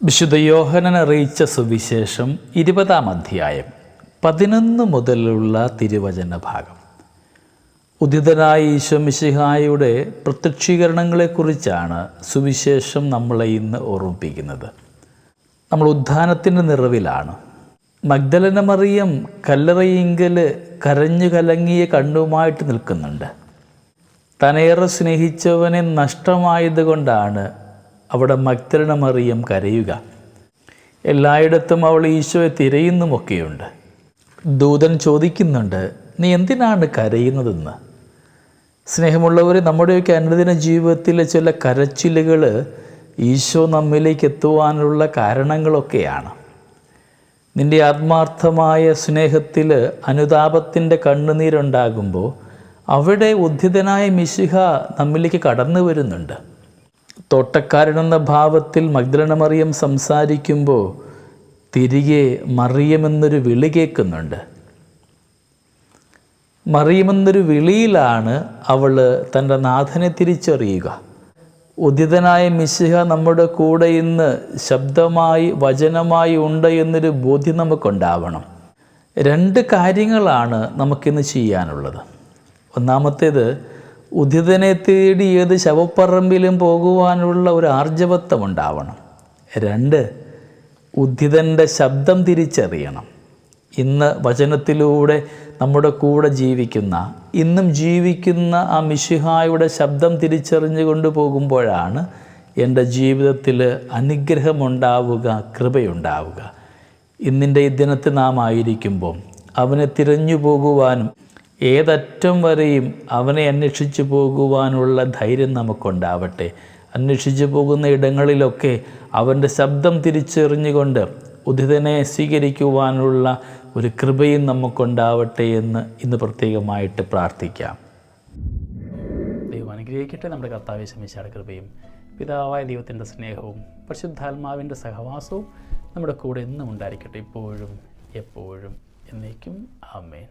വിശുദ്ധ യോഹന്നാൻ അറിയിച്ച സുവിശേഷം 20-ാം അധ്യായം 11 മുതലുള്ള തിരുവചന ഭാഗം. ഉദിതനായ ഈശോ മിശിഹായുടെ പ്രത്യക്ഷീകരണങ്ങളെക്കുറിച്ചാണ് സുവിശേഷം നമ്മളെ ഇന്ന് ഓർമ്മിപ്പിക്കുന്നത്. നമ്മൾ ഉദ്ധാനത്തിൻ്റെ നിറവിലാണ്. മഗ്ദലന മറിയം കല്ലറയിങ്കൽ കരഞ്ഞു കലങ്ങിയ കണ്ണുമായിട്ട് നിൽക്കുന്നുണ്ട്. തനേറെ സ്നേഹിച്ചവനെ നഷ്ടമായതുകൊണ്ടാണ് അവിടെ മഗ്ദലന മറിയം കരയുക. എല്ലായിടത്തും അവൾ ഈശോയെ തിരയുന്നുമൊക്കെയുണ്ട്. ദൂതൻ ചോദിക്കുന്നുണ്ട്, നീ എന്തിനാണ് കരയുന്നതെന്ന്. സ്നേഹമുള്ളവരെ, നമ്മുടെയൊക്കെ അനുദിന ജീവിതത്തിലെ ചില കരച്ചിലുകൾ ഈശോ നമ്മിലേക്ക് എത്തുവാനുള്ള കാരണങ്ങളൊക്കെയാണ്. നിൻ്റെ ആത്മാർത്ഥമായ സ്നേഹത്തിൽ അനുതാപത്തിൻ്റെ കണ്ണുനീരുണ്ടാകുമ്പോൾ അവിടെ ഉദ്ധിതനായ മിശിഹ നമ്മിലേക്ക് കടന്നു വരുന്നുണ്ട്. തോട്ടക്കാരനെന്ന ഭാവത്തിൽ മഗ്ദലന മറിയം സംസാരിക്കുമ്പോൾ തിരികെ മറിയമെന്നൊരു വിളി കേൾക്കുന്നുണ്ട്. മറിയമെന്നൊരു വിളിയിലാണ് അവൾ തൻ്റെ നാഥനെ തിരിച്ചറിയുക. ഉദിതനായ മിശിഹ നമ്മുടെ കൂടെ ഇന്ന് ശബ്ദമായി വചനമായി ഉണ്ട് എന്നൊരു ബോധ്യം നമുക്കുണ്ടാവണം. 2 കാര്യങ്ങളാണ് നമുക്കിന്ന് ചെയ്യാനുള്ളത്. ഒന്നാമത്തേത്, ഉദിതനെ തേടി ഏത് ശവപ്പറമ്പിലും പോകുവാനുള്ള ഒരു ആർജവത്വം ഉണ്ടാവണം. 2, ഉദ്ധിതൻ്റെ ശബ്ദം തിരിച്ചറിയണം. ഇന്ന് വചനത്തിലൂടെ നമ്മുടെ കൂടെ ജീവിക്കുന്ന, ഇന്നും ജീവിക്കുന്ന ആ മിശിഹായുടെ ശബ്ദം തിരിച്ചറിഞ്ഞു കൊണ്ടുപോകുമ്പോഴാണ് എൻ്റെ ജീവിതത്തിൽ അനുഗ്രഹമുണ്ടാവുക, കൃപയുണ്ടാവുക. ഇന്നിൻ്റെ ഈ ദിനത്തിൽ നാം ആയിരിക്കുമ്പോൾ അവനെ തിരഞ്ഞു പോകുവാനും ഏതറ്റം വരെയും അവനെ അന്വേഷിച്ചു പോകുവാനുള്ള ധൈര്യം നമുക്കുണ്ടാവട്ടെ. അന്വേഷിച്ചു പോകുന്ന ഇടങ്ങളിലൊക്കെ അവൻ്റെ ശബ്ദം തിരിച്ചറിഞ്ഞുകൊണ്ട് ഉദിതനെ സ്വീകരിക്കുവാനുള്ള ഒരു കൃപയും നമുക്കുണ്ടാവട്ടെ എന്ന് ഇന്ന് പ്രത്യേകമായിട്ട് പ്രാർത്ഥിക്കാം. ദൈവം അനുഗ്രഹിക്കട്ടെ. നമ്മുടെ കർത്താവേ ശമിശിഹായുടെ കൃപയും പിതാവായ ദൈവത്തിൻ്റെ സ്നേഹവും പരിശുദ്ധാത്മാവിൻ്റെ സഹവാസവും നമ്മുടെ കൂടെ എന്നും ഉണ്ടായിരിക്കട്ടെ, ഇപ്പോഴും എപ്പോഴും എന്നേക്കും. ആമേൻ.